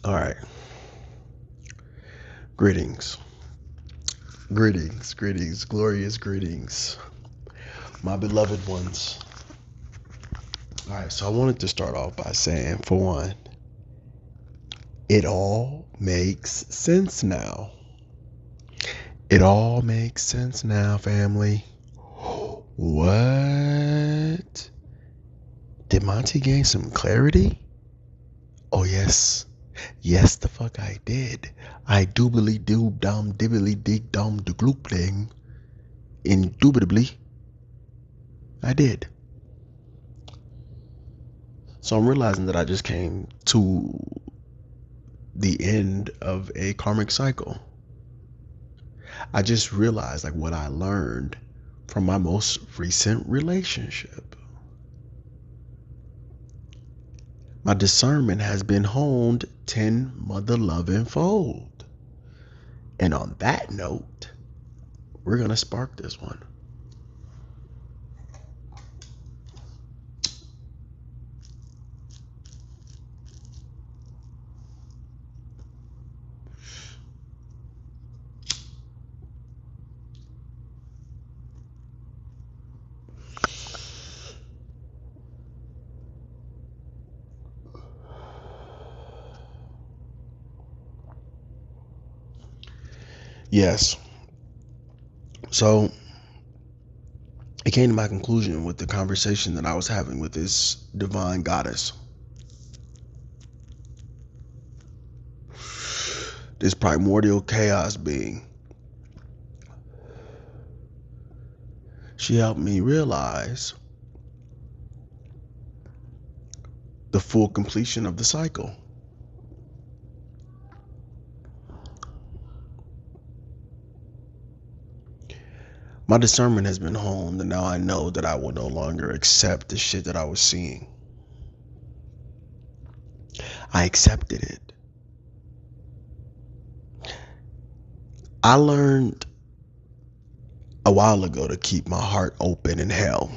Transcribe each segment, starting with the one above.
All right. Greetings. Greetings. Glorious greetings. My beloved ones. All right. So I wanted to start off by saying, for one, it all makes sense now. It all makes sense now, family. What? Did Monty gain some clarity? Oh, yes. Yes, the fuck I did. I doobly doob dum dibbly dig dum de gloop ding. Indubitably, I did. So I'm realizing that I just came to the end of a karmic cycle. I just realized like what I learned from my most recent relationship. My discernment has been honed 10 mother loving fold. And on that note, we're going to spark this one. Yes. So it came to my conclusion with the conversation that I was having with this divine goddess, this primordial chaos being. She helped me realize the full completion of the cycle. My discernment has been honed, and now I know that I will no longer accept the shit that I was seeing. I accepted it. I learned a while ago to keep my heart open in hell.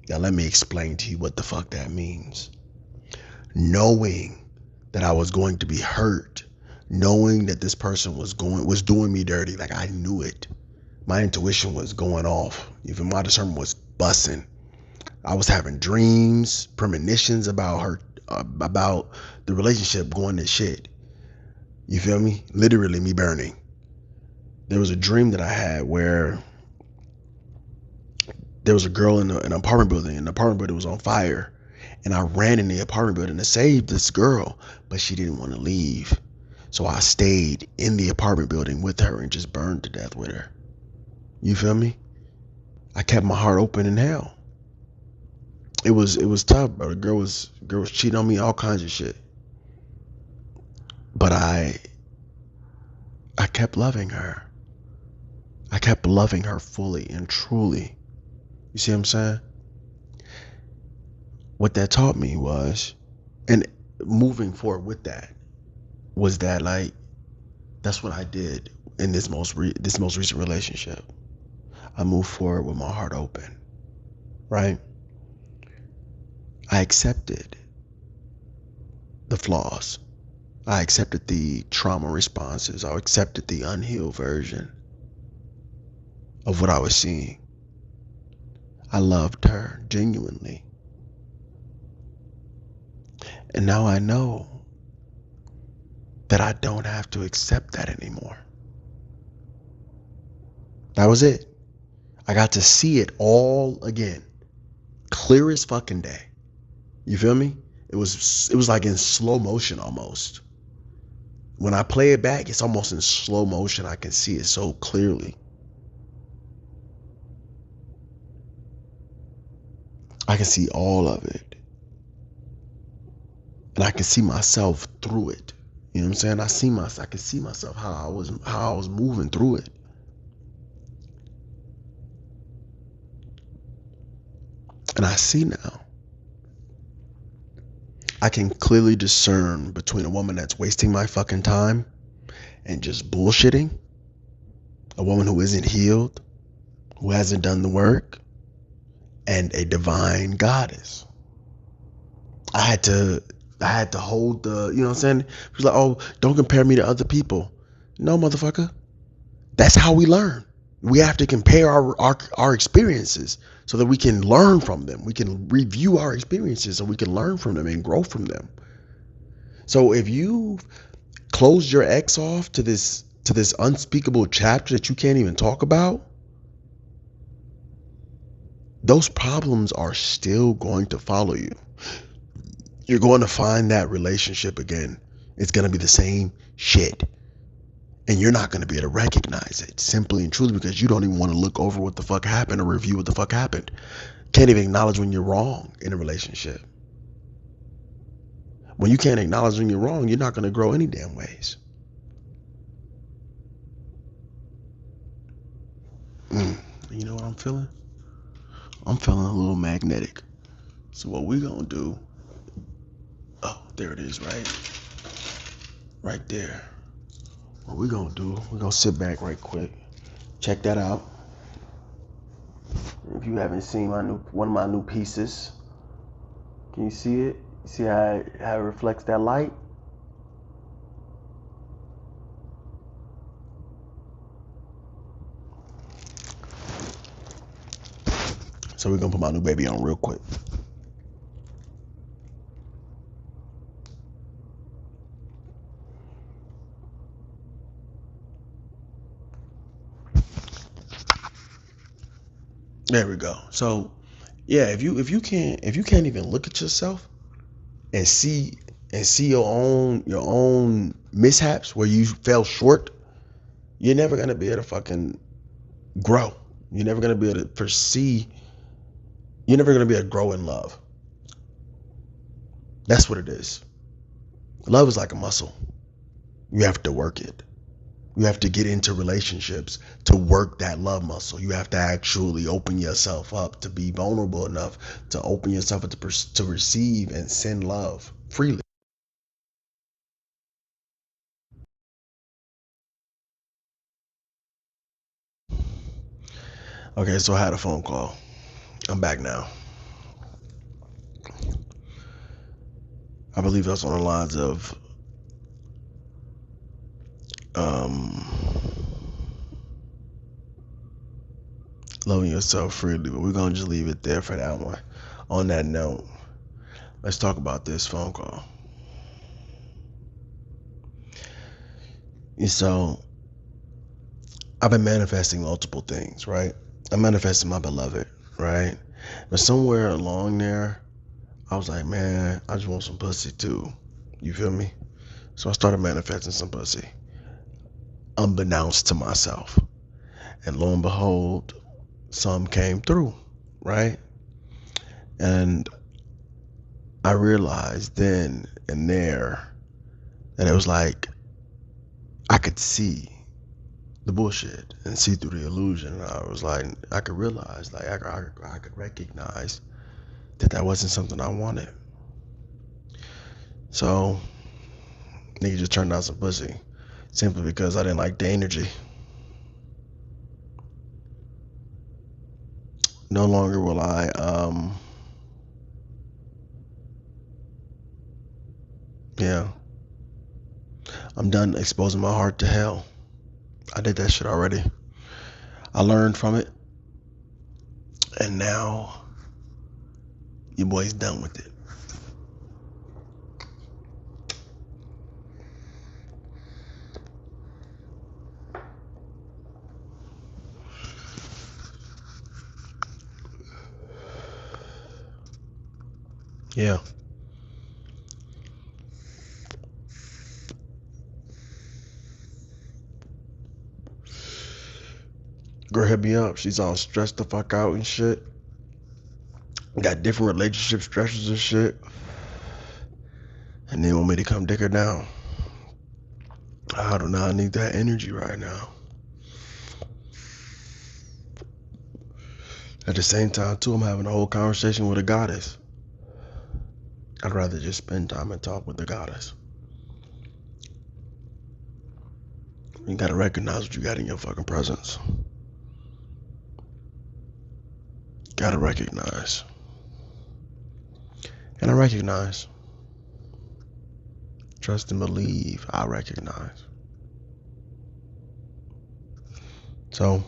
Now let me explain to you what the fuck that means. Knowing that I was going to be hurt, knowing that this person was doing me dirty, like I knew it. My intuition was going off. Even my discernment was bussing. I was having dreams, premonitions about her, about the relationship going to shit. You feel me? Literally me burning. There was a dream that I had where there was a girl in an apartment building, and the apartment building was on fire. And I ran in the apartment building to save this girl, but she didn't want to leave. So I stayed in the apartment building with her and just burned to death with her. You feel me? I kept my heart open in hell. It was tough, bro. The girl was cheating on me, all kinds of shit. But I kept loving her. I kept loving her fully and truly. You see what I'm saying? What that taught me was, and moving forward with that, was that like that's what I did in this most recent relationship. I moved forward with my heart open, right? I accepted the flaws. I accepted the trauma responses. I accepted the unhealed version of what I was seeing. I loved her genuinely. And now I know that I don't have to accept that anymore. That was it. I got to see it all again. Clear as fucking day. You feel me? It was like in slow motion almost. When I play it back, it's almost in slow motion. I can see it so clearly. I can see all of it. And I can see myself through it. You know what I'm saying? I can see myself how I was moving through it. And I see now. I can clearly discern between a woman that's wasting my fucking time and just bullshitting, a woman who isn't healed, who hasn't done the work, and a divine goddess. I had to I had to hold the, you know what I'm saying? She's like, oh, don't compare me to other people. No, motherfucker. That's how we learn. We have to compare our experiences so that we can learn from them. We can review our experiences so we can learn from them and grow from them. So if you closed your ex off to this unspeakable chapter that you can't even talk about, those problems are still going to follow you. You're going to find that relationship again. It's going to be the same shit. And you're not going to be able to recognize it simply and truly because you don't even want to look over what the fuck happened or review what the fuck happened. Can't even acknowledge when you're wrong in a relationship. When you can't acknowledge when you're wrong, you're not going to grow any damn ways. You know what I'm feeling? I'm feeling a little magnetic. So what we going to do, oh, there it is, right there. What we going to do, we're going to sit back right quick. Check that out. If you haven't seen one of my new pieces, can you see it? You see how it reflects that light? So we're gonna put my new baby on real quick. There we go. So yeah, if you can't even look at yourself and see your own mishaps where you fell short, you're never gonna be able to fucking grow. You're never gonna be able to foresee. You're never gonna be able to grow in love. That's what it is. Love is like a muscle. You have to work it. You have to get into relationships to work that love muscle. You have to actually open yourself up to be vulnerable enough to open yourself up to receive and send love freely. Okay, so I had a phone call. I'm back now. I believe that's on the lines of um, loving yourself freely, but we're going to just leave it there for that one. On that note, let's talk about this phone call. So, I've been manifesting multiple things, right? I manifested my beloved, right? But somewhere along there, I was like, man, I just want some pussy too. You feel me? So I started manifesting some pussy, unbeknownst to myself. And lo and behold, some came through, right? And I realized then and there that it was like I could see the bullshit and see through the illusion. And I was like, I could realize, like, I could recognize that wasn't something I wanted. So, nigga just turned out some pussy simply because I didn't like the energy. No longer will I, yeah, I'm done exposing my heart to hell. I did that shit already. I learned from it, and now your boy's done with it. Yeah. Girl hit me up. She's all stressed the fuck out and shit. Got different relationship stresses and shit. And they want me to come dick her down. I do not need that energy right now. At the same time, too, I'm having a whole conversation with a goddess. I'd rather just spend time and talk with the goddess. You gotta recognize what you got in your fucking presence. Gotta recognize. And I recognize. trust and believe I recognize. So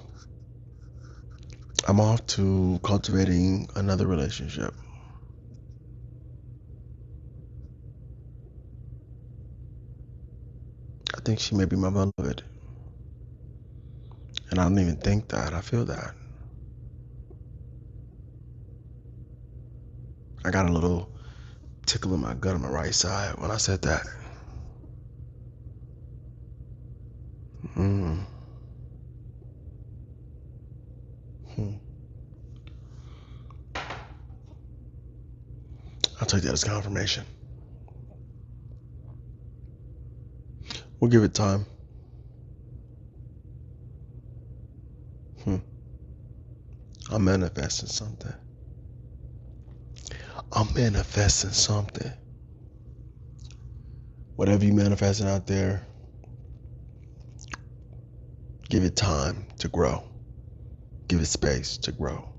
I'm off to cultivating another relationship. I think she may be my beloved. And I don't even think that. I feel that. I got a little tickle in my gut on my right side when I said that. Mm. Hmm. I'll take that as confirmation. We'll give it time. I'm manifesting something. I'm manifesting something. Whatever you manifesting out there, give it time to grow. Give it space to grow.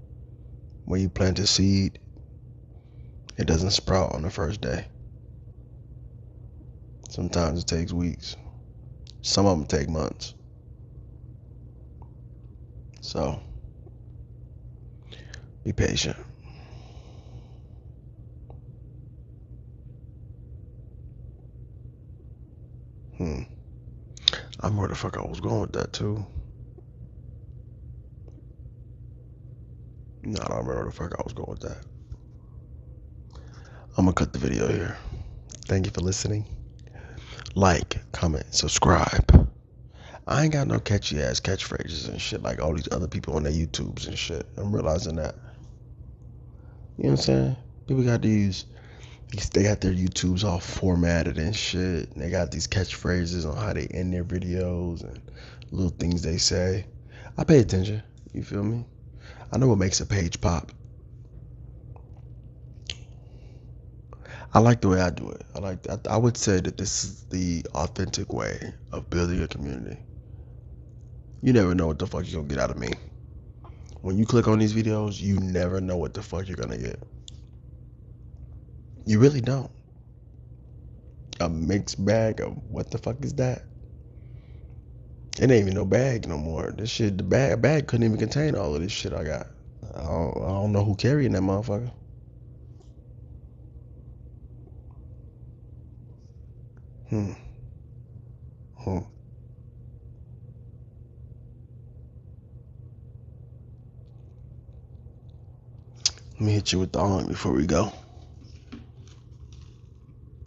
When you plant a seed, it doesn't sprout on the first day. Sometimes it takes weeks. Some of them take months. So, be patient. I remember where the fuck I was going with that too. No, I don't remember where the fuck I was going with that. I'm gonna cut the video here. Thank you for listening. Like, comment, subscribe. I ain't got no catchy ass catchphrases and shit like all these other people on their YouTubes and shit. I'm realizing that. You know what I'm saying? People got these, they got their YouTubes all formatted and shit. And they got these catchphrases on how they end their videos and little things they say. I pay attention. You feel me? I know what makes a page pop. I like the way I do it. I would say that this is the authentic way of building a community. You never know what the fuck you're gonna get out of me. When you click on these videos, you never know what the fuck you're gonna get. You really don't. A mixed bag of what the fuck is that? It ain't even no bag no more. This shit, the bag couldn't even contain all of this shit I got. I don't know who carrying that motherfucker. Hmm. Hmm. Let me hit you with the aunt before we go.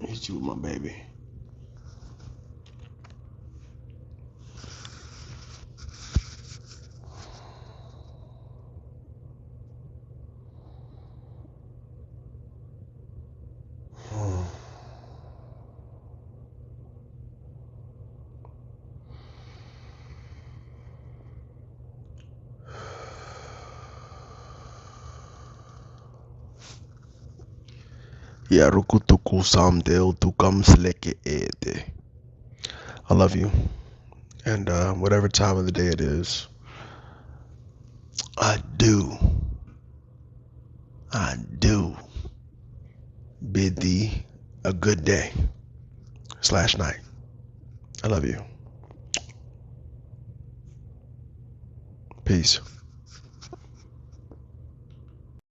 Hit you with my baby. Yeah, rukutuku samdel tukam sleke ete. I love you. And whatever time of the day it is, I do bid thee a good day / night. I love you. Peace.